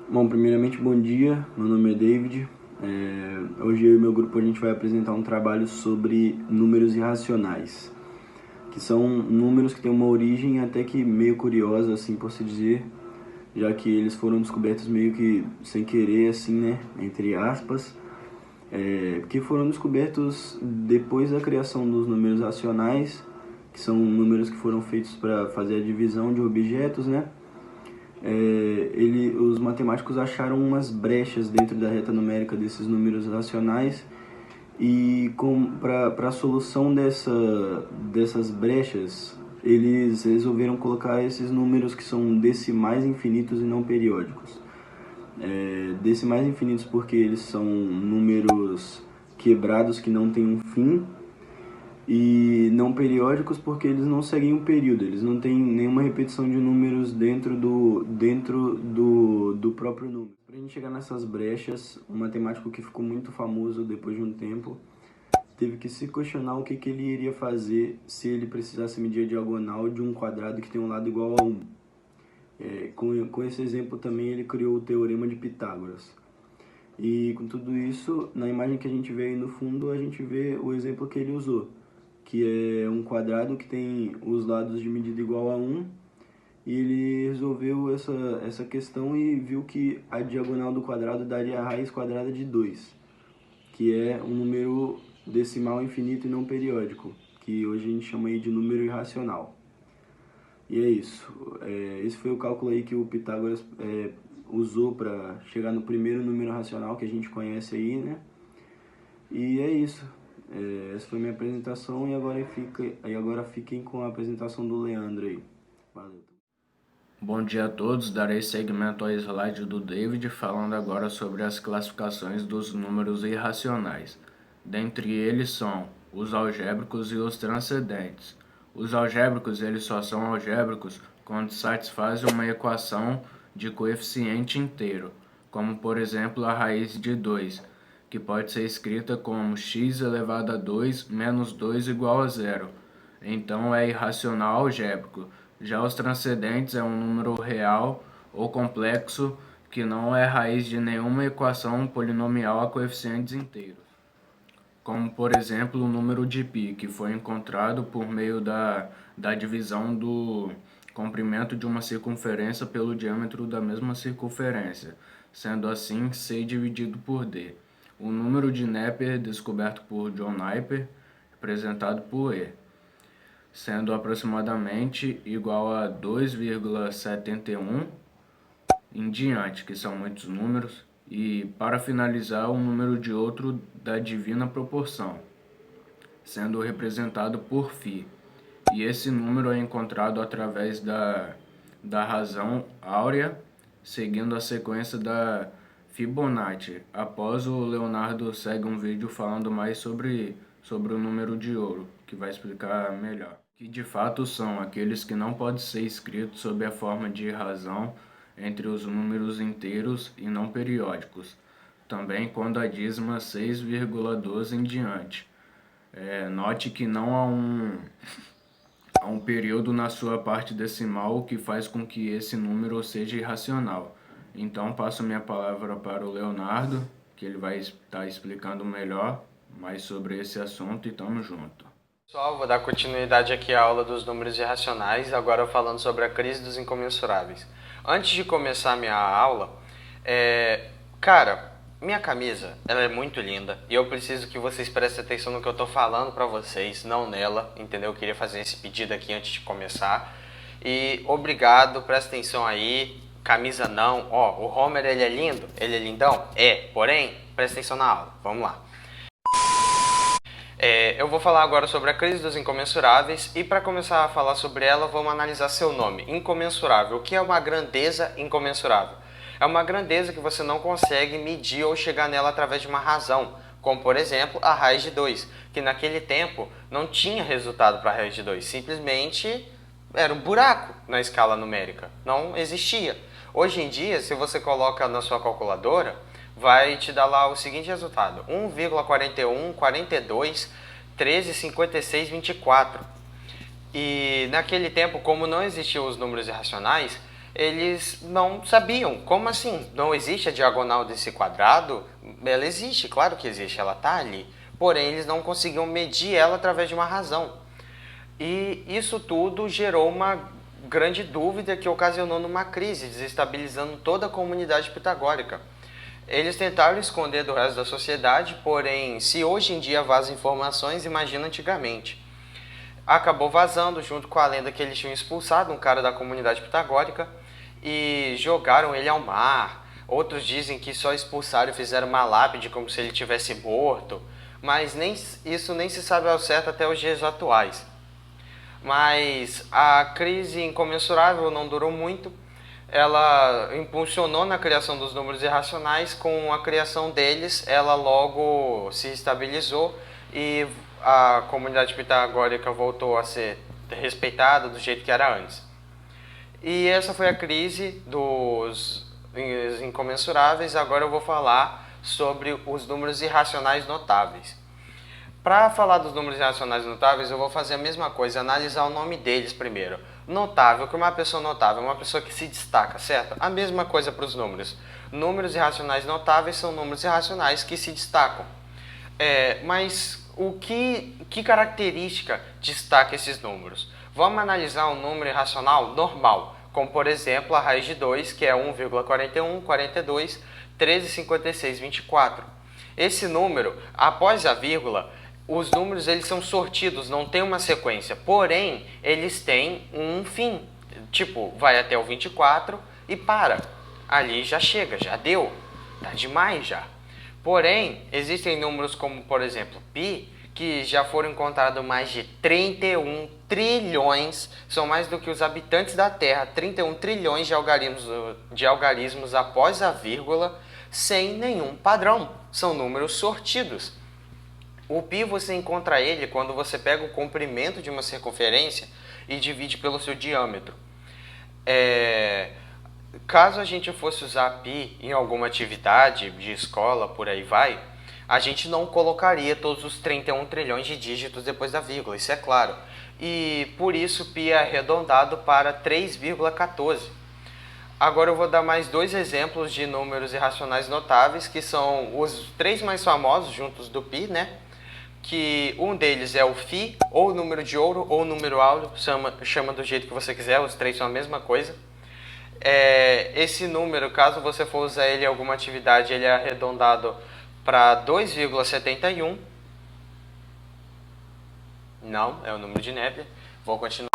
Bom, primeiramente, bom dia. Meu nome é David. Hoje eu e meu grupo a gente vai apresentar um trabalho sobre números irracionais, que são números que têm uma origem até que meio curiosa, assim por se dizer, já que eles foram descobertos meio que sem querer, assim, né, entre aspas, que foram descobertos depois da criação dos números racionais, que são números que foram feitos para fazer a divisão de objetos, né? Os matemáticos acharam umas brechas dentro da reta numérica desses números racionais e para a solução dessas brechas, eles resolveram colocar esses números que são decimais infinitos e não periódicos. Decimais infinitos porque eles são números quebrados que não têm um fim, e não periódicos porque eles não seguem um período, eles não têm nenhuma repetição de números dentro do próprio número. Para a gente chegar nessas brechas, um matemático que ficou muito famoso depois de um tempo teve que se questionar o que ele iria fazer se ele precisasse medir a diagonal de um quadrado que tem um lado igual a 1. Com esse exemplo também ele criou o Teorema de Pitágoras. E com tudo isso, na imagem que a gente vê aí no fundo, a gente vê o exemplo que ele usou, que é um quadrado que tem os lados de medida igual a 1, e ele resolveu essa questão e viu que a diagonal do quadrado daria a raiz quadrada de 2, que é um número decimal infinito e não periódico, que hoje a gente chama aí de número irracional. E é isso. Esse foi o cálculo aí que o Pitágoras usou para chegar no primeiro número racional que a gente conhece aí, né? E é isso. Essa foi minha apresentação e agora fiquem com a apresentação do Leandro aí. Valeu. Bom dia a todos, darei seguimento ao slide do David falando agora sobre as classificações dos números irracionais. Dentre eles são os algébricos e os transcendentes. Os algébricos eles só são algébricos quando satisfazem uma equação de coeficiente inteiro, como por exemplo a raiz de 2, que pode ser escrita como x elevado a 2 menos 2 igual a zero. Então é irracional algébrico. Já os transcendentes é um número real ou complexo que não é raiz de nenhuma equação polinomial a coeficientes inteiros, como por exemplo o número de π, que foi encontrado por meio da divisão do comprimento de uma circunferência pelo diâmetro da mesma circunferência, sendo assim c dividido por d. O número de Napier, descoberto por John Napier, representado por E, sendo aproximadamente igual a 2,71 em diante, que são muitos números, e para finalizar o número de outro da divina proporção, sendo representado por φ. E esse número é encontrado através da razão áurea, seguindo a sequência da Fibonacci. Após o Leonardo segue um vídeo falando mais sobre o número de ouro, que vai explicar melhor. Que de fato são aqueles que não podem ser escritos sob a forma de razão entre os números inteiros e não periódicos. Também quando a dízima 6,12 em diante. Note que não há um período na sua parte decimal que faz com que esse número seja irracional. Então passo minha palavra para o Leonardo, que ele vai estar explicando melhor mais sobre esse assunto, e tamo junto. Pessoal, vou dar continuidade aqui à aula dos números irracionais, agora falando sobre a crise dos incomensuráveis. Antes de começar minha aula, minha camisa ela é muito linda e eu preciso que vocês prestem atenção no que eu estou falando para vocês, não nela, entendeu? Eu queria fazer esse pedido aqui antes de começar. E obrigado, presta atenção aí. Camisa não, ó, o Homer ele é lindo? Ele é lindão? Porém, presta atenção na aula, vamos lá. Eu vou falar agora sobre a crise dos incomensuráveis e para começar a falar sobre ela, vamos analisar seu nome, incomensurável. O que é uma grandeza incomensurável? É uma grandeza que você não consegue medir ou chegar nela através de uma razão, como por exemplo a raiz de 2, que naquele tempo não tinha resultado para a raiz de 2, simplesmente era um buraco na escala numérica, não existia. Hoje em dia, se você coloca na sua calculadora, vai te dar lá o seguinte resultado: 1,41, 42, 13, 56, 24. E naquele tempo, como não existiam os números irracionais, eles não sabiam. Como assim? Não existe a diagonal desse quadrado? Ela existe, claro que existe, ela está ali. Porém, eles não conseguiam medir ela através de uma razão. E isso tudo gerou uma grande dúvida que ocasionou numa crise, desestabilizando toda a comunidade pitagórica. Eles tentaram esconder do resto da sociedade, porém, se hoje em dia vazam informações, imagina antigamente. Acabou vazando junto com a lenda que eles tinham expulsado um cara da comunidade pitagórica e jogaram ele ao mar. Outros dizem que só expulsaram e fizeram uma lápide como se ele tivesse morto, mas isso nem se sabe ao certo até os dias atuais. Mas a crise incomensurável não durou muito. Ela impulsionou na criação dos números irracionais. Com a criação deles, ela logo se estabilizou e a comunidade pitagórica voltou a ser respeitada do jeito que era antes. E essa foi a crise dos incomensuráveis. Agora eu vou falar sobre os números irracionais notáveis. Para falar dos números irracionais notáveis, eu vou fazer a mesma coisa, analisar o nome deles primeiro. Notável, que uma pessoa notável é uma pessoa que se destaca, certo? A mesma coisa para os números. Números irracionais notáveis são números irracionais que se destacam. Mas que característica destaca esses números? Vamos analisar um número irracional normal, como por exemplo a raiz de 2, que é 1,41, 42, 13,56, 24. Esse número, após a vírgula, os números eles são sortidos, não tem uma sequência, porém eles têm um fim, tipo, vai até o 24 e para, ali já chega, já deu, tá demais já. Porém, existem números como, por exemplo, π, que já foram encontrados mais de 31 trilhões, são mais do que os habitantes da Terra, 31 trilhões de algarismos após a vírgula, sem nenhum padrão, são números sortidos. O π você encontra ele quando você pega o comprimento de uma circunferência e divide pelo seu diâmetro. Caso a gente fosse usar π em alguma atividade de escola, por aí vai, a gente não colocaria todos os 31 trilhões de dígitos depois da vírgula, isso é claro. E por isso π é arredondado para 3,14. Agora eu vou dar mais dois exemplos de números irracionais notáveis, que são os três mais famosos juntos do π, né? Que um deles é o φ, ou número de ouro, ou número áureo, chama do jeito que você quiser, os três são a mesma coisa. Esse número, caso você for usar ele em alguma atividade, ele é arredondado para 2,71. Não, é o número de Népier. Vou continuar.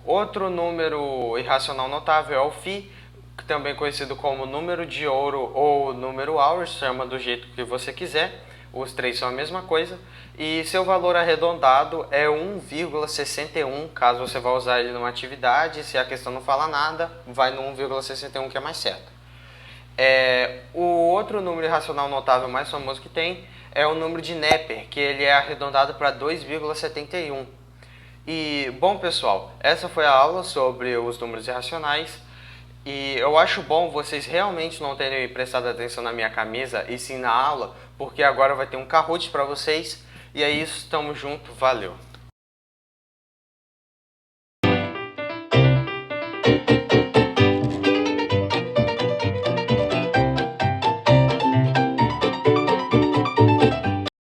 Outro número irracional notável é o φ, também conhecido como número de ouro ou número áureo, chama do jeito que você quiser, os três são a mesma coisa, e seu valor arredondado é 1,61, caso você vá usar ele numa atividade, se a questão não fala nada, vai no 1,61 que é mais certo. O outro número irracional notável mais famoso que tem é o número de Népier, que ele é arredondado para 2,71. E, bom pessoal, essa foi a aula sobre os números irracionais. E eu acho bom vocês realmente não terem prestado atenção na minha camisa e sim na aula, porque agora vai ter um Kahoot para vocês. E é isso, tamo junto, valeu!